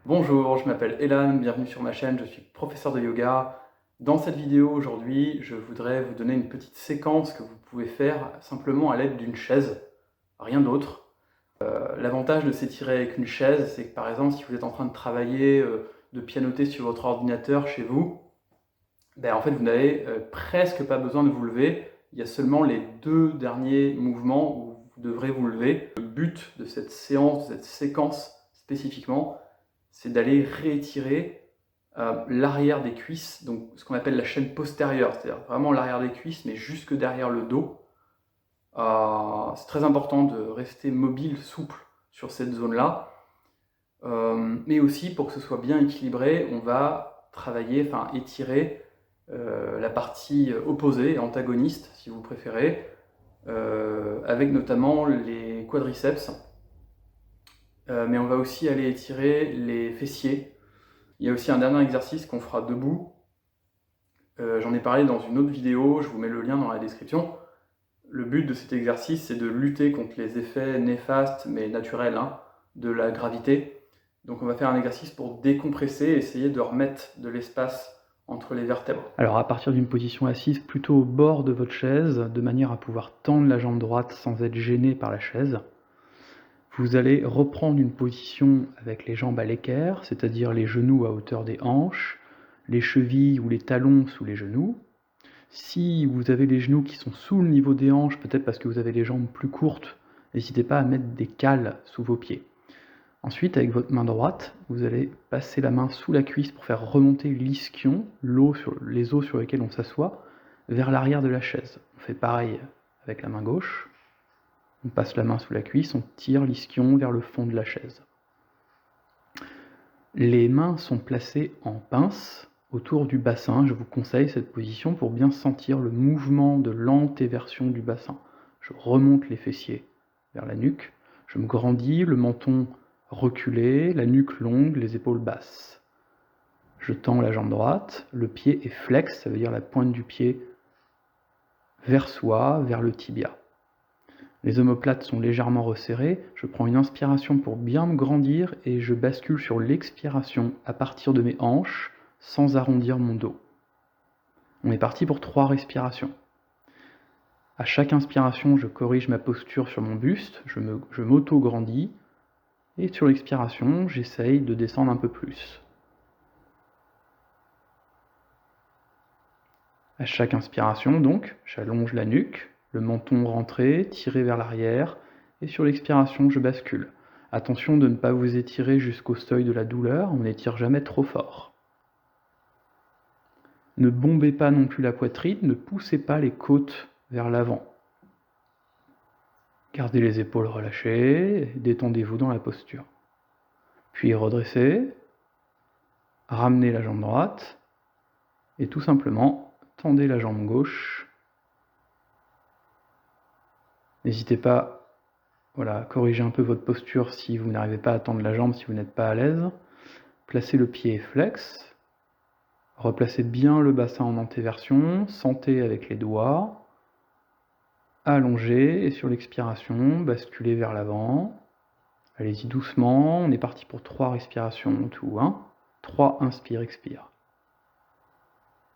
Bonjour, je m'appelle Elan, bienvenue sur ma chaîne, je suis professeur de yoga. Dans cette vidéo aujourd'hui, je voudrais vous donner une petite séquence que vous pouvez faire simplement à l'aide d'une chaise, rien d'autre. L'avantage de s'étirer avec une chaise, c'est que par exemple, si vous êtes en train de travailler, de pianoter sur votre ordinateur chez vous, en fait, vous n'avez presque pas besoin de vous lever. Il y a seulement les deux derniers mouvements où vous devrez vous lever. Le but de cette séance, de cette séquence spécifiquement, c'est d'aller réétirer l'arrière des cuisses, donc ce qu'on appelle la chaîne postérieure, c'est-à-dire vraiment l'arrière des cuisses, mais jusque derrière le dos. C'est très important de rester mobile, souple sur cette zone-là. Mais aussi, pour que ce soit bien équilibré, on va travailler, enfin étirer la partie opposée, antagoniste, si vous préférez, avec notamment les quadriceps. Mais on va aussi aller étirer les fessiers. Il y a aussi un dernier exercice qu'on fera debout. J'en ai parlé dans une autre vidéo, je vous mets le lien dans la description. Le but de cet exercice, c'est de lutter contre les effets néfastes, mais naturels, de la gravité. Donc on va faire un exercice pour décompresser, essayer de remettre de l'espace entre les vertèbres. Alors à partir d'une position assise plutôt au bord de votre chaise, de manière à pouvoir tendre la jambe droite sans être gêné par la chaise, vous allez reprendre une position avec les jambes à l'équerre, c'est-à-dire les genoux à hauteur des hanches, les chevilles ou les talons sous les genoux. Si vous avez les genoux qui sont sous le niveau des hanches, peut-être parce que vous avez les jambes plus courtes, n'hésitez pas à mettre des cales sous vos pieds. Ensuite, avec votre main droite, vous allez passer la main sous la cuisse pour faire remonter l'ischion, les os sur lesquels on s'assoit, vers l'arrière de la chaise. On fait pareil avec la main gauche. On passe la main sous la cuisse, on tire l'ischion vers le fond de la chaise. Les mains sont placées en pince autour du bassin. Je vous conseille cette position pour bien sentir le mouvement de l'antéversion du bassin. Je remonte les fessiers vers la nuque, je me grandis, le menton reculé, la nuque longue, les épaules basses. Je tends la jambe droite, le pied est flex, ça veut dire la pointe du pied vers soi, vers le tibia. Les omoplates sont légèrement resserrées, je prends une inspiration pour bien me grandir et je bascule sur l'expiration à partir de mes hanches sans arrondir mon dos. On est parti pour 3 respirations. À chaque inspiration, je corrige ma posture sur mon buste, je m'auto-grandis et sur l'expiration, j'essaye de descendre un peu plus. À chaque inspiration, donc, j'allonge la nuque, le menton rentré, tiré vers l'arrière, et sur l'expiration, je bascule. Attention de ne pas vous étirer jusqu'au seuil de la douleur, on n'étire jamais trop fort. Ne bombez pas non plus la poitrine, ne poussez pas les côtes vers l'avant. Gardez les épaules relâchées, détendez-vous dans la posture. Puis redressez, ramenez la jambe droite, et tout simplement, tendez la jambe gauche. N'hésitez pas à corriger un peu votre posture si vous n'arrivez pas à tendre la jambe, si vous n'êtes pas à l'aise. Placez le pied flex. Replacez bien le bassin en antéversion. Sentez avec les doigts. Allongez et sur l'expiration, basculez vers l'avant. Allez-y doucement. On est parti pour 3 respirations en tout. 3, inspire, expire.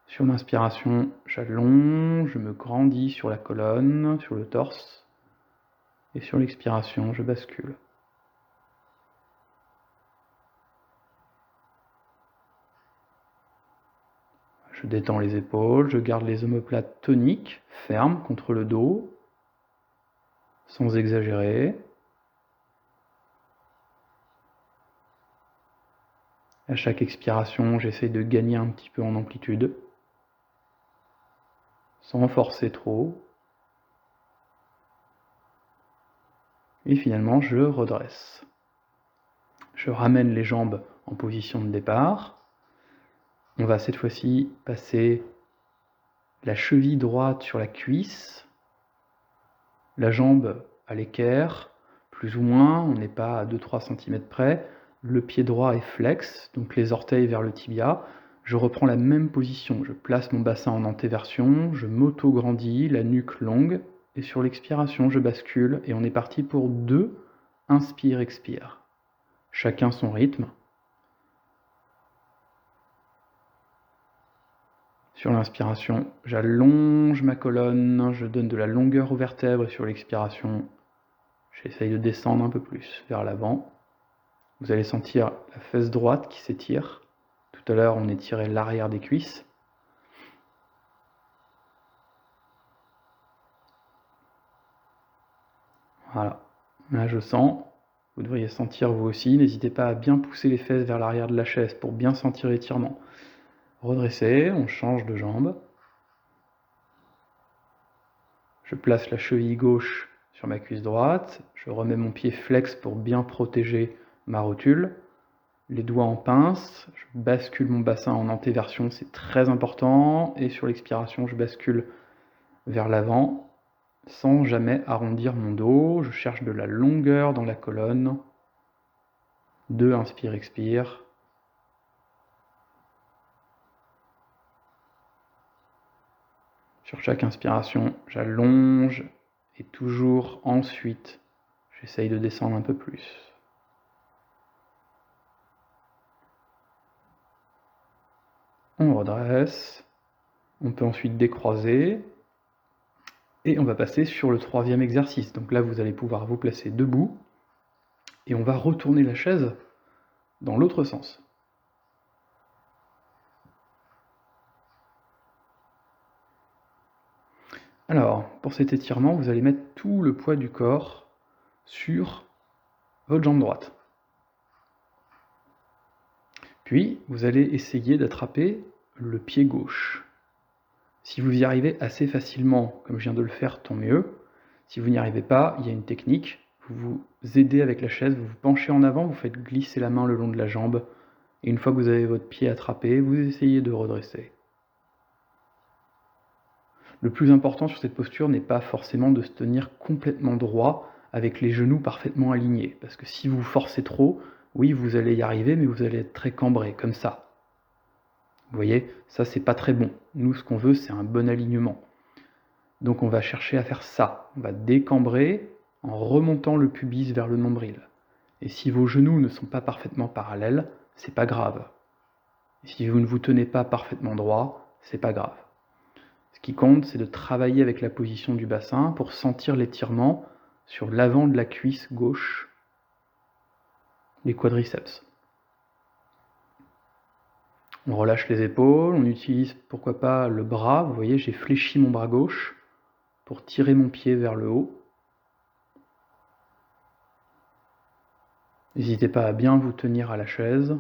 Sur l'inspiration, j'allonge, je me grandis sur la colonne, sur le torse. Et sur l'expiration, je bascule. Je détends les épaules, je garde les omoplates toniques, fermes contre le dos, sans exagérer. À chaque expiration, j'essaie de gagner un petit peu en amplitude, sans forcer trop. Et finalement, je redresse. Je ramène les jambes en position de départ. On va cette fois-ci passer la cheville droite sur la cuisse, la jambe à l'équerre, plus ou moins, on n'est pas à 2-3 cm près. Le pied droit est flex, donc les orteils vers le tibia. Je reprends la même position, je place mon bassin en antéversion, je m'auto-grandis, la nuque longue, et sur l'expiration, je bascule, et on est parti pour 2, inspire, expire. Chacun son rythme. Sur l'inspiration, j'allonge ma colonne, je donne de la longueur aux vertèbres et sur l'expiration, j'essaye de descendre un peu plus vers l'avant. Vous allez sentir la fesse droite qui s'étire. Tout à l'heure, on étirait l'arrière des cuisses. Voilà, là je sens. Vous devriez sentir vous aussi. N'hésitez pas à bien pousser les fesses vers l'arrière de la chaise pour bien sentir l'étirement. Redressez, on change de jambe. Je place la cheville gauche sur ma cuisse droite. Je remets mon pied flex pour bien protéger ma rotule. Les doigts en pince. Je bascule mon bassin en antéversion, c'est très important. Et sur l'expiration, je bascule vers l'avant sans jamais arrondir mon dos. Je cherche de la longueur dans la colonne. 2, inspire, expire. Sur chaque inspiration, j'allonge et toujours ensuite, j'essaye de descendre un peu plus. On redresse. On peut ensuite décroiser. Et on va passer sur le 3e exercice. Donc là, vous allez pouvoir vous placer debout. Et on va retourner la chaise dans l'autre sens. Alors, pour cet étirement, vous allez mettre tout le poids du corps sur votre jambe droite. Puis, vous allez essayer d'attraper le pied gauche. Si vous y arrivez assez facilement, comme je viens de le faire, tant mieux. Si vous n'y arrivez pas, il y a une technique. Vous vous aidez avec la chaise, vous vous penchez en avant, vous faites glisser la main le long de la jambe. Et une fois que vous avez votre pied attrapé, vous essayez de redresser. Le plus important sur cette posture n'est pas forcément de se tenir complètement droit avec les genoux parfaitement alignés. Parce que si vous forcez trop, oui, vous allez y arriver, mais vous allez être très cambré, comme ça. Vous voyez, ça c'est pas très bon. Nous, ce qu'on veut, c'est un bon alignement. Donc on va chercher à faire ça. On va décambrer en remontant le pubis vers le nombril. Et si vos genoux ne sont pas parfaitement parallèles, c'est pas grave. Et si vous ne vous tenez pas parfaitement droit, c'est pas grave. Ce qui compte, c'est de travailler avec la position du bassin pour sentir l'étirement sur l'avant de la cuisse gauche, les quadriceps. On relâche les épaules, on utilise pourquoi pas le bras. Vous voyez, j'ai fléchi mon bras gauche pour tirer mon pied vers le haut. N'hésitez pas à bien vous tenir à la chaise.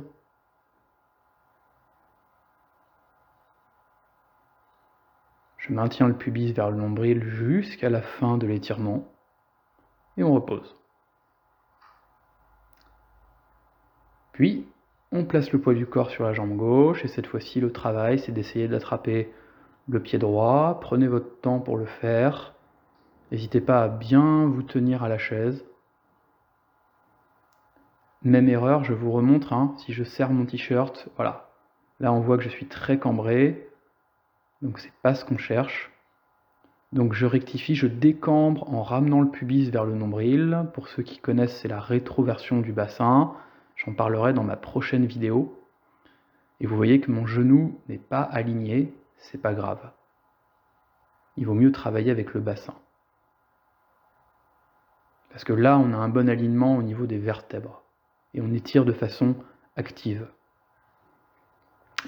Je maintiens le pubis vers le nombril jusqu'à la fin de l'étirement. Et on repose. Puis, on place le poids du corps sur la jambe gauche, et cette fois-ci, le travail, c'est d'essayer d'attraper le pied droit. Prenez votre temps pour le faire. N'hésitez pas à bien vous tenir à la chaise. Même erreur, je vous remontre, si je serre mon t-shirt, voilà. Là, on voit que je suis très cambré, donc c'est pas ce qu'on cherche. Donc je rectifie, je décambre en ramenant le pubis vers le nombril. Pour ceux qui connaissent, c'est la rétroversion du bassin. J'en parlerai dans ma prochaine vidéo. Et vous voyez que mon genou n'est pas aligné, c'est pas grave. Il vaut mieux travailler avec le bassin. Parce que là, on a un bon alignement au niveau des vertèbres. Et on étire de façon active.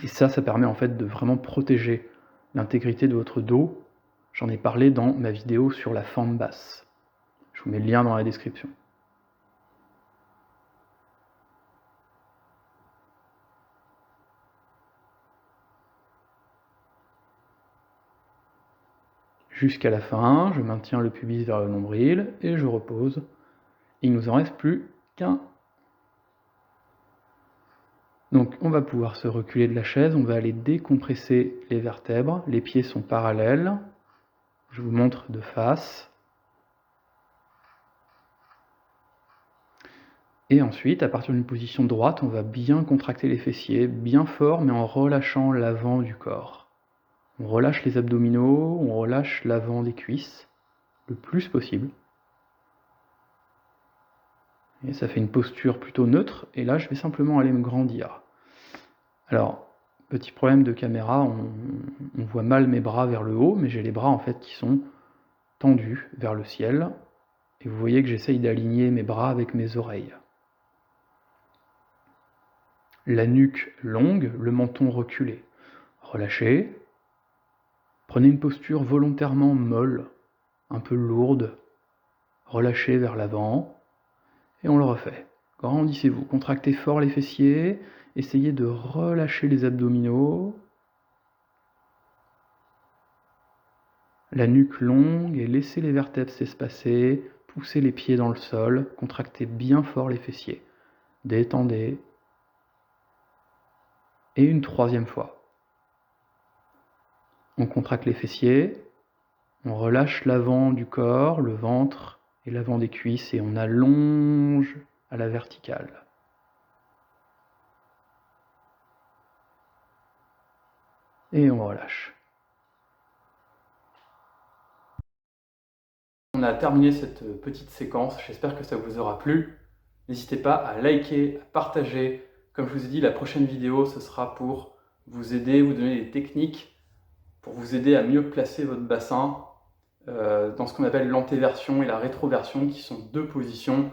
Et ça permet en fait de vraiment protéger l'intégrité de votre dos. J'en ai parlé dans ma vidéo sur la fente basse. Je vous mets le lien dans la description. Jusqu'à la fin, je maintiens le pubis vers le nombril et je repose. Il ne nous en reste plus qu'un. Donc on va pouvoir se reculer de la chaise, on va aller décompresser les vertèbres. Les pieds sont parallèles. Je vous montre de face. Et ensuite, à partir d'une position droite, on va bien contracter les fessiers, bien fort, mais en relâchant l'avant du corps. On relâche les abdominaux, on relâche l'avant des cuisses, le plus possible. Et ça fait une posture plutôt neutre, et là je vais simplement aller me grandir. Alors, Petit problème de caméra, on voit mal mes bras vers le haut, mais j'ai les bras en fait qui sont tendus vers le ciel. Et vous voyez que j'essaye d'aligner mes bras avec mes oreilles. La nuque longue, le menton reculé. Relâchez. Prenez une posture volontairement molle, un peu lourde. Relâchez vers l'avant. Et on le refait. Grandissez-vous, contractez fort les fessiers. Essayez de relâcher les abdominaux. La nuque longue et laissez les vertèbres s'espacer. Poussez les pieds dans le sol. Contractez bien fort les fessiers. Détendez. Et une troisième fois. On contracte les fessiers. On relâche l'avant du corps, le ventre et l'avant des cuisses et on allonge à la verticale. Et on relâche. On a terminé cette petite séquence, j'espère que ça vous aura plu. N'hésitez pas à liker, à partager. Comme je vous ai dit, la prochaine vidéo, ce sera pour vous aider, vous donner des techniques pour vous aider à mieux placer votre bassin dans ce qu'on appelle l'antéversion et la rétroversion, qui sont deux positions.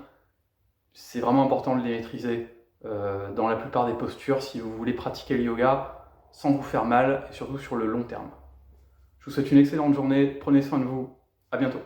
C'est vraiment important de les maîtriser dans la plupart des postures si vous voulez pratiquer le yoga sans vous faire mal et surtout sur le long terme. Je vous souhaite une excellente journée, prenez soin de vous, à bientôt.